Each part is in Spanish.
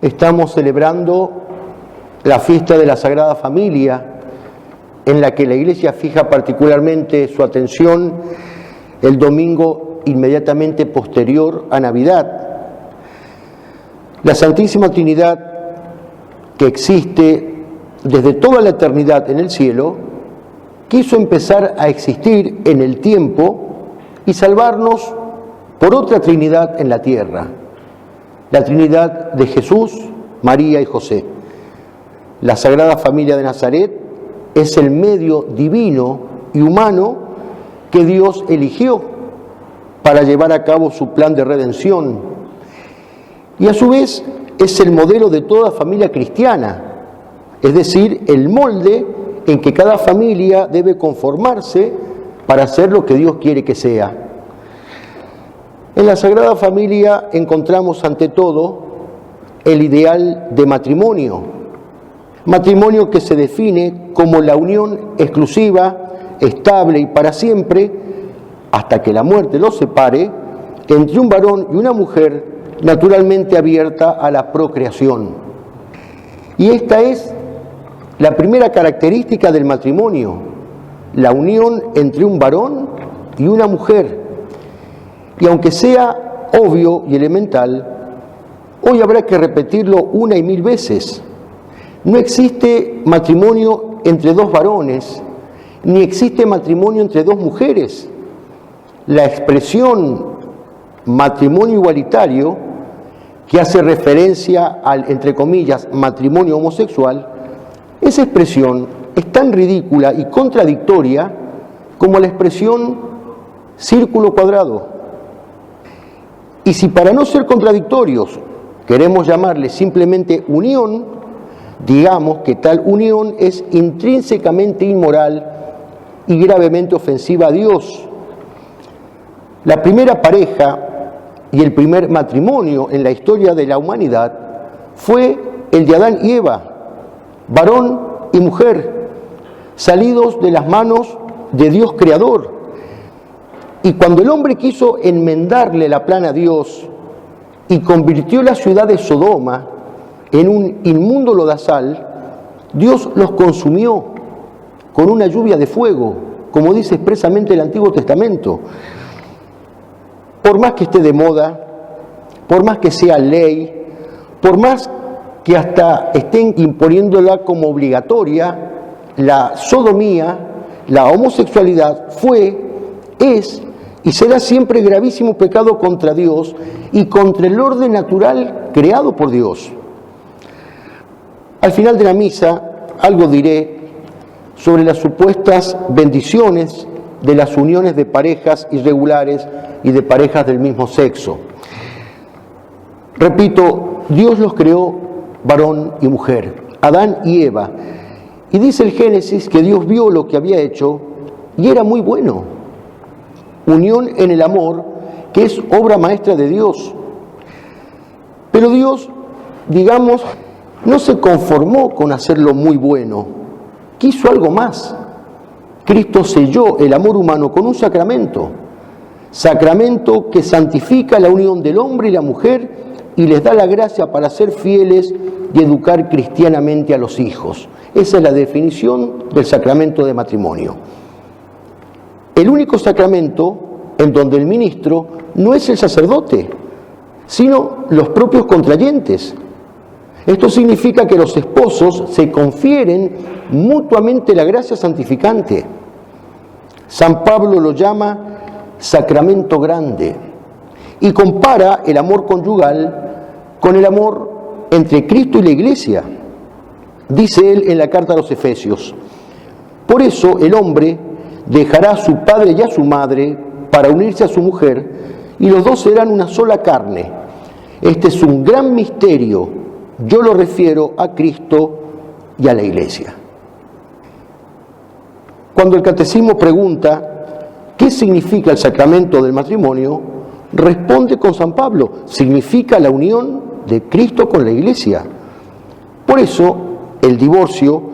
Estamos celebrando la fiesta de la Sagrada Familia, en la que la Iglesia fija particularmente su atención el domingo inmediatamente posterior a Navidad. La Santísima Trinidad, que existe desde toda la eternidad en el cielo, quiso empezar a existir en el tiempo y salvarnos por otra Trinidad en la tierra, la Trinidad de Jesús, María y José. La Sagrada Familia de Nazaret es el medio divino y humano que Dios eligió para llevar a cabo su plan de redención. Y a su vez es el modelo de toda familia cristiana, es decir, el molde en que cada familia debe conformarse para ser lo que Dios quiere que sea. En la Sagrada Familia encontramos ante todo el ideal de matrimonio que se define como la unión exclusiva, estable y para siempre, hasta que la muerte los separe, entre un varón y una mujer naturalmente abierta a la procreación. Y esta es la primera característica del matrimonio, la unión entre un varón y una mujer. Y aunque sea obvio y elemental, hoy habrá que repetirlo una y mil veces. No existe matrimonio entre dos varones, ni existe matrimonio entre dos mujeres. La expresión matrimonio igualitario, que hace referencia al, entre comillas, matrimonio homosexual, esa expresión es tan ridícula y contradictoria como la expresión círculo cuadrado. Y si para no ser contradictorios queremos llamarle simplemente unión, digamos que tal unión es intrínsecamente inmoral y gravemente ofensiva a Dios. La primera pareja y el primer matrimonio en la historia de la humanidad fue el de Adán y Eva, varón y mujer, salidos de las manos de Dios Creador. Y cuando el hombre quiso enmendarle la plana a Dios y convirtió la ciudad de Sodoma en un inmundo lodazal, Dios los consumió con una lluvia de fuego, como dice expresamente el Antiguo Testamento. Por más que esté de moda, por más que sea ley, por más que hasta estén imponiéndola como obligatoria, la sodomía, la homosexualidad fue, es y será siempre gravísimo pecado contra Dios y contra el orden natural creado por Dios. Al final de la misa, algo diré sobre las supuestas bendiciones de las uniones de parejas irregulares y de parejas del mismo sexo. Repito, Dios los creó varón y mujer, Adán y Eva. Y dice el Génesis que Dios vio lo que había hecho y era muy bueno. Unión en el amor, que es obra maestra de Dios. Pero Dios, digamos, no se conformó con hacerlo muy bueno, quiso algo más. Cristo selló el amor humano con un sacramento que santifica la unión del hombre y la mujer y les da la gracia para ser fieles y educar cristianamente a los hijos. Esa es la definición del sacramento de matrimonio. El único sacramento en donde el ministro no es el sacerdote, sino los propios contrayentes. Esto significa que los esposos se confieren mutuamente la gracia santificante. San Pablo lo llama sacramento grande y compara el amor conyugal con el amor entre Cristo y la Iglesia. Dice él en la carta a los Efesios: por eso el hombre dejará a su padre y a su madre para unirse a su mujer y los dos serán una sola carne. Este es un gran misterio. Yo lo refiero a Cristo y a la Iglesia. Cuando el catecismo pregunta ¿qué significa el sacramento del matrimonio?, responde con San Pablo: significa la unión de Cristo con la Iglesia. Por eso, el divorcio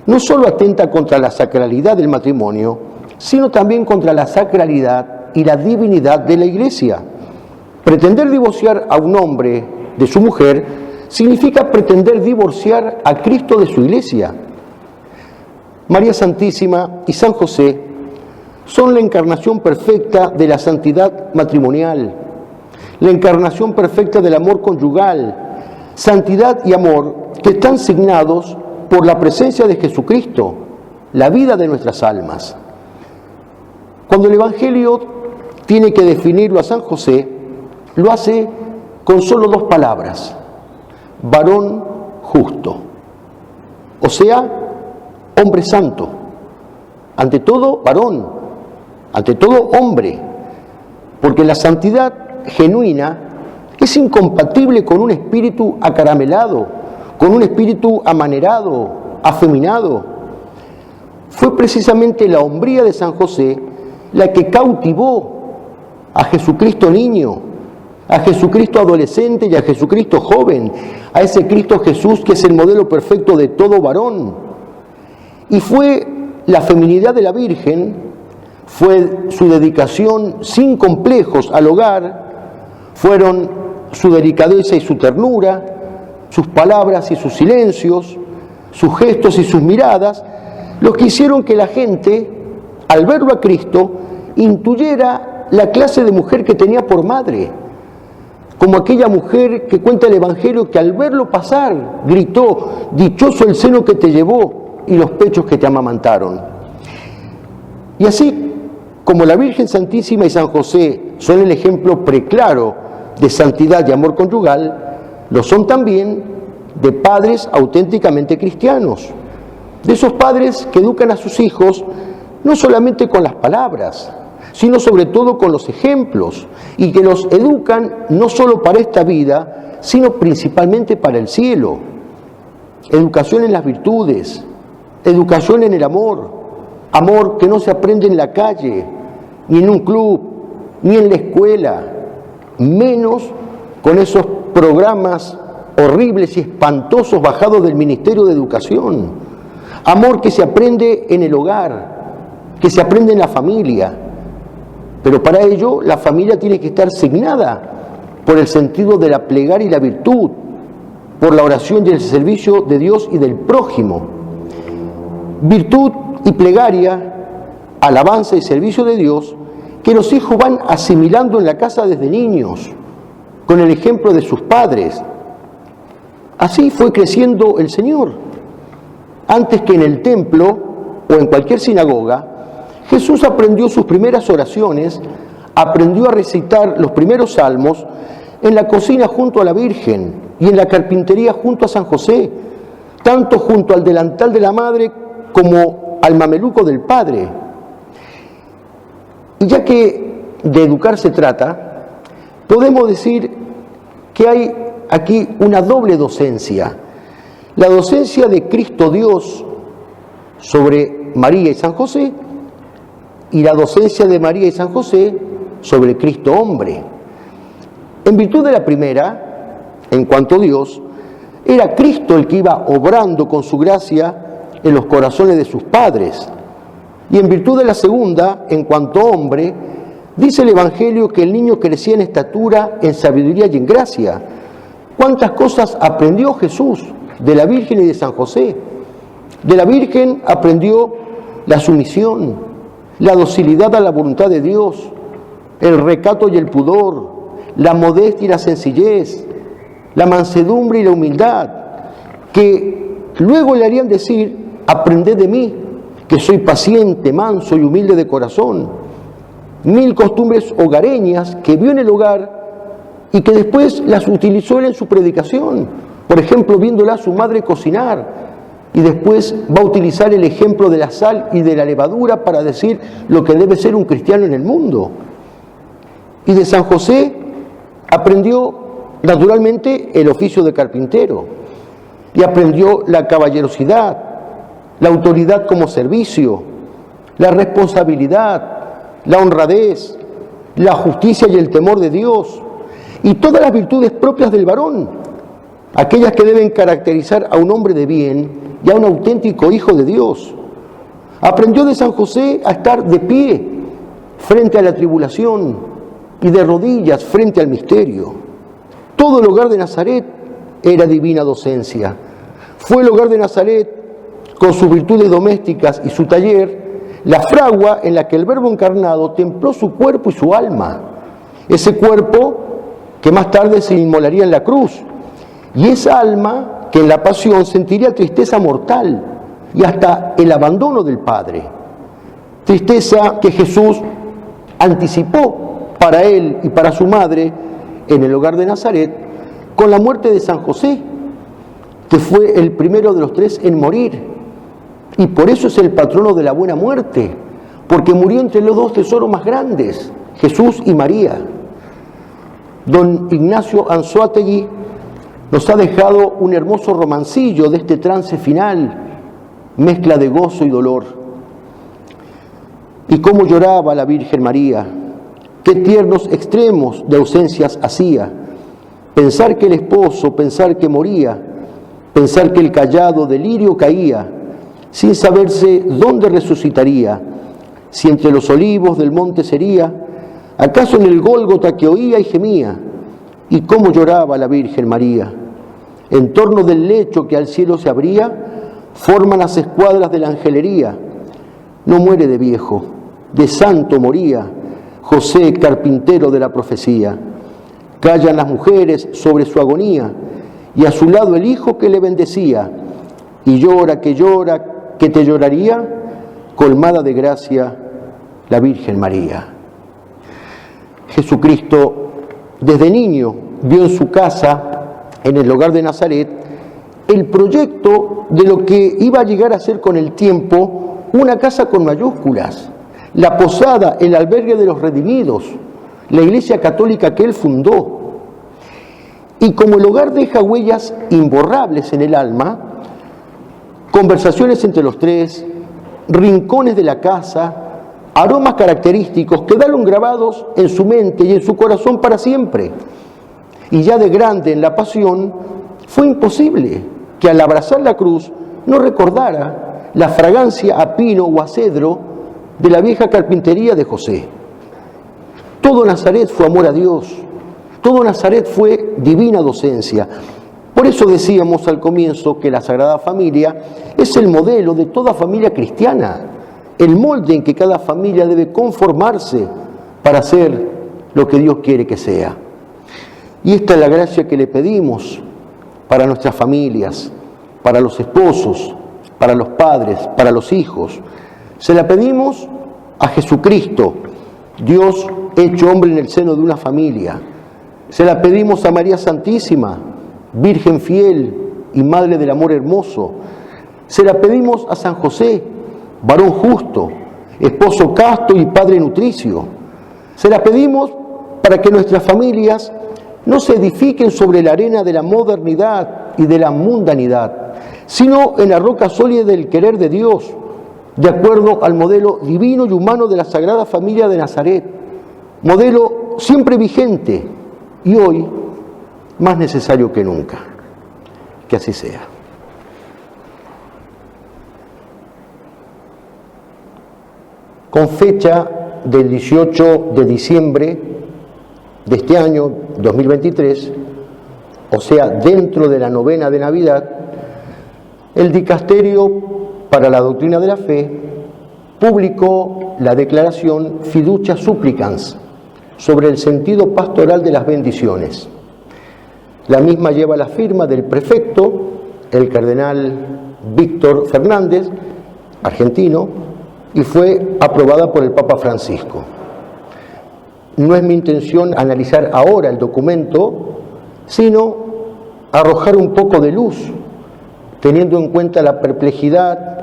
no solo atenta contra la sacralidad del matrimonio, sino también contra la sacralidad y la divinidad de la Iglesia. Pretender divorciar a un hombre de su mujer significa pretender divorciar a Cristo de su iglesia. María Santísima y San José son la encarnación perfecta de la santidad matrimonial, la encarnación perfecta del amor conyugal, santidad y amor que están signados por la presencia de Jesucristo, la vida de nuestras almas. Cuando el Evangelio tiene que definirlo a San José, lo hace con solo 2 palabras: varón justo, o sea, hombre santo, ante todo varón, ante todo hombre, porque la santidad genuina es incompatible con un espíritu acaramelado, con un espíritu amanerado, afeminado. Fue precisamente la hombría de San José la que cautivó a Jesucristo niño, a Jesucristo adolescente y a Jesucristo joven, a ese Cristo Jesús que es el modelo perfecto de todo varón. Y fue la feminidad de la Virgen, fue su dedicación sin complejos al hogar, fueron su delicadeza y su ternura, sus palabras y sus silencios, sus gestos y sus miradas, los que hicieron que la gente, al verlo a Cristo, intuyera la clase de mujer que tenía por madre, como aquella mujer que cuenta el Evangelio que al verlo pasar gritó: dichoso el seno que te llevó y los pechos que te amamantaron. Y así como la Virgen Santísima y San José son el ejemplo preclaro de santidad y amor conyugal, lo son también de padres auténticamente cristianos, de esos padres que educan a sus hijos no solamente con las palabras, sino sobre todo con los ejemplos, y que los educan no solo para esta vida, sino principalmente para el cielo. Educación en las virtudes, educación en el amor, amor que no se aprende en la calle, ni en un club, ni en la escuela, menos con esos programas horribles y espantosos bajados del Ministerio de Educación. Amor que se aprende en el hogar, que se aprende en la familia, pero para ello la familia tiene que estar signada por el sentido de la plegaria y la virtud, por la oración y el servicio de Dios y del prójimo. Virtud y plegaria, alabanza y servicio de Dios, que los hijos van asimilando en la casa desde niños, con el ejemplo de sus padres. Así fue creciendo el Señor. Antes que en el templo o en cualquier sinagoga, Jesús aprendió sus primeras oraciones, aprendió a recitar los primeros salmos en la cocina junto a la Virgen y en la carpintería junto a San José, tanto junto al delantal de la madre como al mameluco del padre. Y ya que de educar se trata, podemos decir que hay aquí una doble docencia. La docencia de Cristo Dios sobre María y San José, y la docencia de María y San José sobre Cristo hombre. En virtud de la primera, en cuanto a Dios, era Cristo el que iba obrando con su gracia en los corazones de sus padres. Y en virtud de la segunda, en cuanto a hombre, dice el Evangelio que el niño crecía en estatura, en sabiduría y en gracia. ¿Cuántas cosas aprendió Jesús de la Virgen y de San José? De la Virgen aprendió la sumisión, la docilidad a la voluntad de Dios, el recato y el pudor, la modestia y la sencillez, la mansedumbre y la humildad, que luego le harían decir: aprended de mí, que soy paciente, manso y humilde de corazón. 1000 costumbres hogareñas que vio en el hogar y que después las utilizó él en su predicación. Por ejemplo, viéndola a su madre cocinar, y después va a utilizar el ejemplo de la sal y de la levadura para decir lo que debe ser un cristiano en el mundo. Y de San José aprendió naturalmente el oficio de carpintero, y aprendió la caballerosidad, la autoridad como servicio, la responsabilidad, la honradez, la justicia y el temor de Dios, y todas las virtudes propias del varón, aquellas que deben caracterizar a un hombre de bien y a un auténtico hijo de Dios. Aprendió de San José a estar de pie frente a la tribulación y de rodillas frente al misterio. Todo el hogar de Nazaret era divina docencia. Fue el hogar de Nazaret, con sus virtudes domésticas y su taller, la fragua en la que el Verbo encarnado templó su cuerpo y su alma. Ese cuerpo que más tarde se inmolaría en la cruz, y esa alma que en la pasión sentiría tristeza mortal y hasta el abandono del Padre. Tristeza que Jesús anticipó para él y para su madre en el hogar de Nazaret con la muerte de San José, que fue el primero de los tres en morir. Y por eso es el patrono de la buena muerte, porque murió entre los dos tesoros más grandes, Jesús y María. Don Ignacio Anzoátegui nos ha dejado un hermoso romancillo de este trance final, mezcla de gozo y dolor. Y cómo lloraba la Virgen María, qué tiernos extremos de ausencias hacía. Pensar que el esposo, pensar que moría, pensar que el callado delirio caía, sin saberse dónde resucitaría, si entre los olivos del monte sería, acaso en el Gólgota que oía y gemía. Y cómo lloraba la Virgen María. En torno del lecho que al cielo se abría, forman las escuadras de la angelería. No muere de viejo, de santo moría, José, carpintero de la profecía. Callan las mujeres sobre su agonía, y a su lado el hijo que le bendecía. Y llora, que te lloraría, colmada de gracia, la Virgen María. Jesucristo, desde niño, vio en su casa, en el hogar de Nazaret, el proyecto de lo que iba a llegar a ser con el tiempo una casa con mayúsculas, la posada, el albergue de los redimidos, la iglesia católica que él fundó. Y como el hogar deja huellas imborrables en el alma, conversaciones entre los tres, rincones de la casa, aromas característicos quedaron grabados en su mente y en su corazón para siempre. Y ya de grande en la pasión, fue imposible que al abrazar la cruz no recordara la fragancia a pino o a cedro de la vieja carpintería de José. Todo Nazaret fue amor a Dios, todo Nazaret fue divina docencia. Por eso decíamos al comienzo que la Sagrada Familia es el modelo de toda familia cristiana, el molde en que cada familia debe conformarse para ser lo que Dios quiere que sea. Y esta es la gracia que le pedimos para nuestras familias, para los esposos, para los padres, para los hijos. Se la pedimos a Jesucristo, Dios hecho hombre en el seno de una familia. Se la pedimos a María Santísima, Virgen fiel y Madre del amor hermoso. Se la pedimos a San José, varón justo, esposo casto y padre nutricio. Se la pedimos para que nuestras familias no se edifiquen sobre la arena de la modernidad y de la mundanidad, sino en la roca sólida del querer de Dios, de acuerdo al modelo divino y humano de la Sagrada Familia de Nazaret, modelo siempre vigente y hoy más necesario que nunca. Que así sea. Con fecha del 18 de diciembre de este año 2023, o sea, dentro de la novena de Navidad, el Dicasterio para la Doctrina de la Fe publicó la declaración Fiducia Supplicans sobre el sentido pastoral de las bendiciones. La misma lleva la firma del prefecto, el cardenal Víctor Fernández, argentino, y fue aprobada por el Papa Francisco. No es mi intención analizar ahora el documento, sino arrojar un poco de luz, teniendo en cuenta la perplejidad,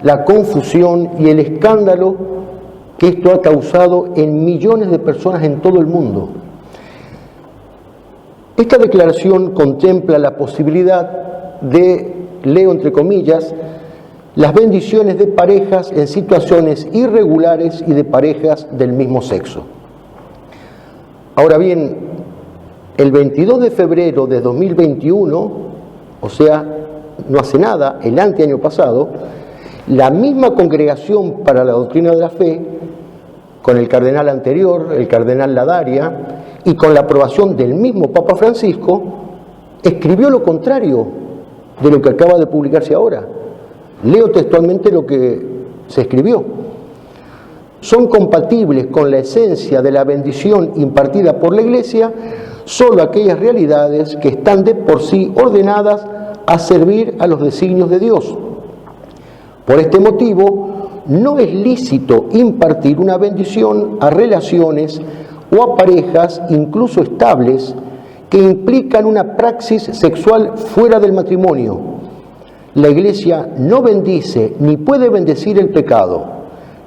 la confusión y el escándalo que esto ha causado en millones de personas en todo el mundo. Esta declaración contempla la posibilidad de, leo entre comillas, las bendiciones de parejas en situaciones irregulares y de parejas del mismo sexo. Ahora bien, el 22 de febrero de 2021, o sea, no hace nada, el anteaño pasado, la misma Congregación para la Doctrina de la Fe, con el cardenal anterior, el cardenal Ladaria, y con la aprobación del mismo Papa Francisco, escribió lo contrario de lo que acaba de publicarse ahora. Leo textualmente lo que se escribió. Son compatibles con la esencia de la bendición impartida por la Iglesia solo aquellas realidades que están de por sí ordenadas a servir a los designios de Dios. Por este motivo, no es lícito impartir una bendición a relaciones o a parejas, incluso estables, que implican una praxis sexual fuera del matrimonio. La Iglesia no bendice ni puede bendecir el pecado,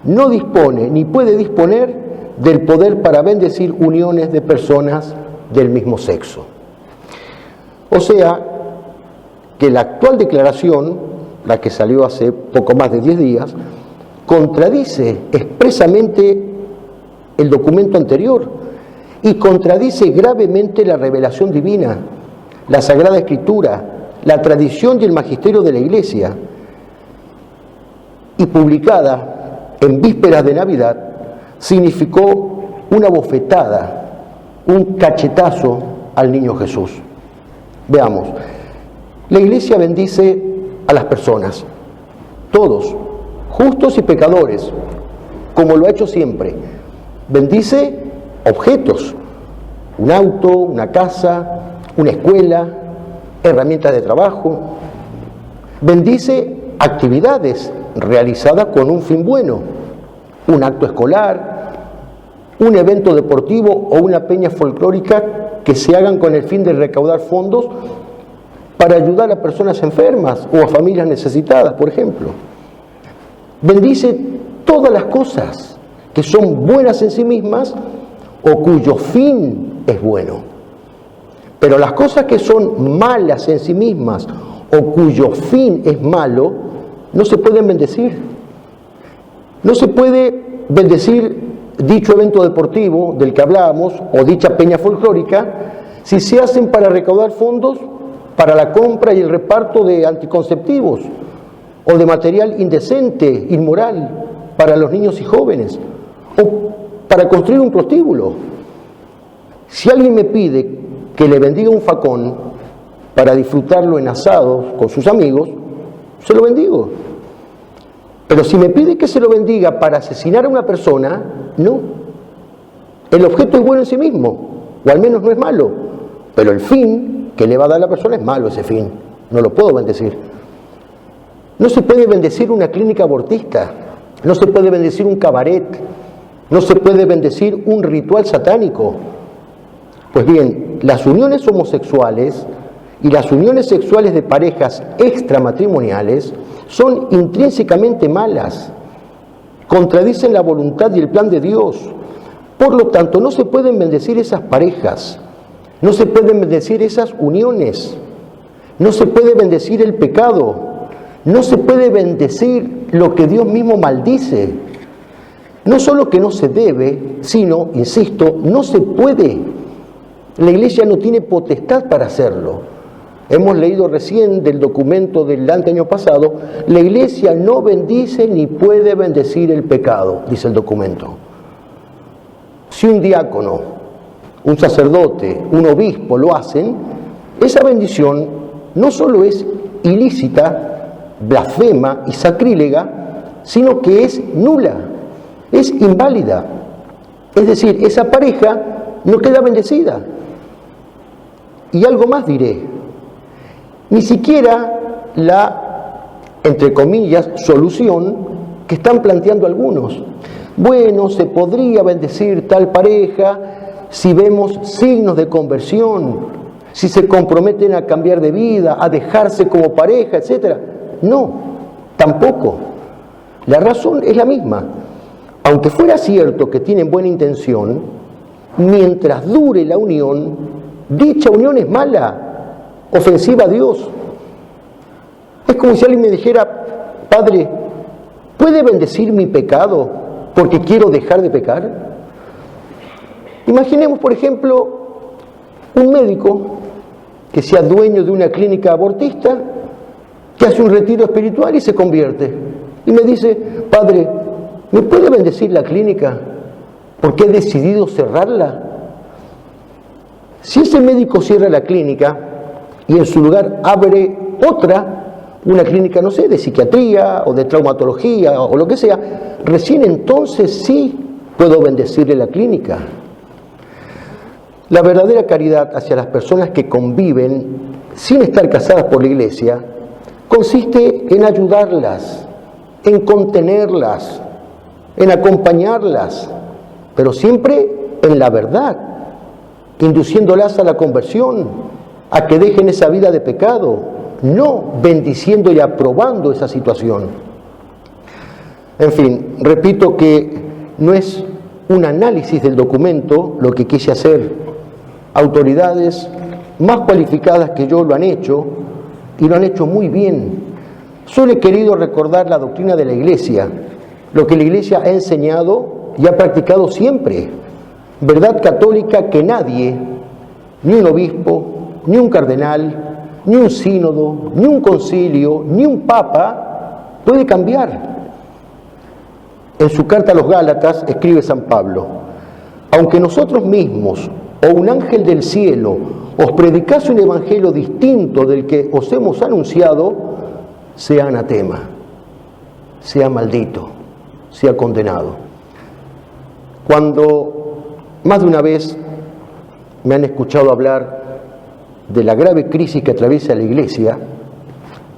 no dispone ni puede disponer del poder para bendecir uniones de personas del mismo sexo. O sea, que la actual declaración, la que salió hace poco más de 10 días, contradice expresamente el documento anterior y contradice gravemente la revelación divina, la Sagrada Escritura, la tradición y el magisterio de la Iglesia, y publicada en vísperas de Navidad, significó una bofetada, un cachetazo al niño Jesús. Veamos, la Iglesia bendice a las personas, todos, justos y pecadores, como lo ha hecho siempre. Bendice objetos, un auto, una casa, una escuela, herramientas de trabajo. Bendice actividades realizadas con un fin bueno, un acto escolar, un evento deportivo o una peña folclórica que se hagan con el fin de recaudar fondos para ayudar a personas enfermas o a familias necesitadas, por ejemplo. Bendice todas las cosas que son buenas en sí mismas o cuyo fin es bueno. Pero las cosas que son malas en sí mismas o cuyo fin es malo, no se pueden bendecir. No se puede bendecir dicho evento deportivo del que hablábamos o dicha peña folclórica si se hacen para recaudar fondos para la compra y el reparto de anticonceptivos o de material indecente, inmoral, para los niños y jóvenes, o para construir un prostíbulo. Si alguien me pide que le bendiga un facón para disfrutarlo en asados con sus amigos, se lo bendigo. Pero si me pide que se lo bendiga para asesinar a una persona, no. El objeto es bueno en sí mismo, o al menos no es malo, pero el fin que le va a dar a la persona es malo, ese fin. No lo puedo bendecir. No se puede bendecir una clínica abortista, no se puede bendecir un cabaret, no se puede bendecir un ritual satánico. Pues bien, las uniones homosexuales y las uniones sexuales de parejas extramatrimoniales son intrínsecamente malas, contradicen la voluntad y el plan de Dios. Por lo tanto, no se pueden bendecir esas parejas, no se pueden bendecir esas uniones, no se puede bendecir el pecado, no se puede bendecir lo que Dios mismo maldice. No solo que no se debe, sino, insisto, no se puede. La Iglesia no tiene potestad para hacerlo. Hemos leído recién del documento del año pasado, la Iglesia no bendice ni puede bendecir el pecado, dice el documento. Si un diácono, un sacerdote, un obispo lo hacen, esa bendición no solo es ilícita, blasfema y sacrílega, sino que es nula, es inválida. Es decir, esa pareja no queda bendecida. Y algo más diré, ni siquiera la, entre comillas, solución que están planteando algunos. Bueno, se podría bendecir tal pareja si vemos signos de conversión, si se comprometen a cambiar de vida, a dejarse como pareja, etc. No, tampoco. La razón es la misma. Aunque fuera cierto que tienen buena intención, mientras dure la unión, dicha unión es mala, ofensiva a Dios. Es como si alguien me dijera, Padre, ¿puede bendecir mi pecado porque quiero dejar de pecar? Imaginemos, por ejemplo, un médico que sea dueño de una clínica abortista, que hace un retiro espiritual y se convierte. Y me dice, Padre, ¿me puede bendecir la clínica porque he decidido cerrarla? Si ese médico cierra la clínica, y en su lugar abre otra, una clínica, no sé, de psiquiatría o de traumatología o lo que sea, recién entonces sí puedo bendecirle la clínica. La verdadera caridad hacia las personas que conviven sin estar casadas por la Iglesia consiste en ayudarlas, en contenerlas, en acompañarlas, pero siempre en la verdad, induciéndolas a la conversión, a que dejen esa vida de pecado, no bendiciendo y aprobando esa situación. En fin, repito que no es un análisis del documento lo que quise hacer. Autoridades más cualificadas que yo lo han hecho y lo han hecho muy bien. Solo he querido recordar la doctrina de la Iglesia, lo que la Iglesia ha enseñado y ha practicado siempre. Verdad católica que nadie, ni un obispo, ni un cardenal, ni un sínodo, ni un concilio, ni un papa puede cambiar. En su carta a los Gálatas escribe San Pablo: aunque nosotros mismos o un ángel del cielo os predicase un evangelio distinto del que os hemos anunciado, sea anatema, sea maldito, sea condenado. Cuando más de una vez me han escuchado hablar de la grave crisis que atraviesa la Iglesia,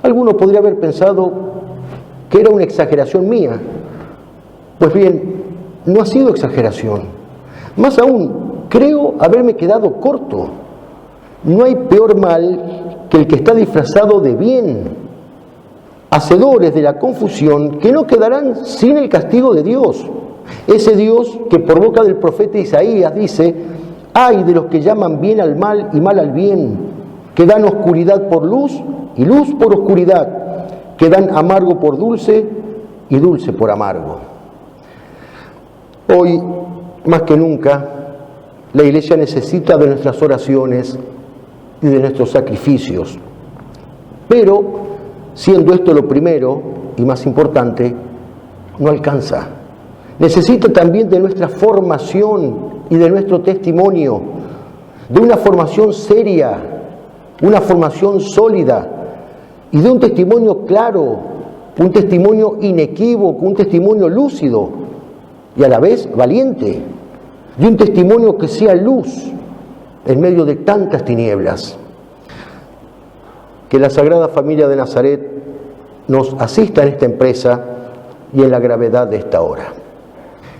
alguno podría haber pensado que era una exageración mía. Pues bien, no ha sido exageración. Más aún, creo haberme quedado corto. No hay peor mal que el que está disfrazado de bien. Hacedores de la confusión que no quedarán sin el castigo de Dios. Ese Dios que por boca del profeta Isaías dice: ay de los que llaman bien al mal y mal al bien, que dan oscuridad por luz y luz por oscuridad, que dan amargo por dulce y dulce por amargo. Hoy, más que nunca, la Iglesia necesita de nuestras oraciones y de nuestros sacrificios. Pero, siendo esto lo primero y más importante, no alcanza. Necesita también de nuestra formación y de nuestro testimonio, de una formación seria, una formación sólida y de un testimonio claro, un testimonio inequívoco, un testimonio lúcido y a la vez valiente, de un testimonio que sea luz en medio de tantas tinieblas. Que la Sagrada Familia de Nazaret nos asista en esta empresa y en la gravedad de esta hora.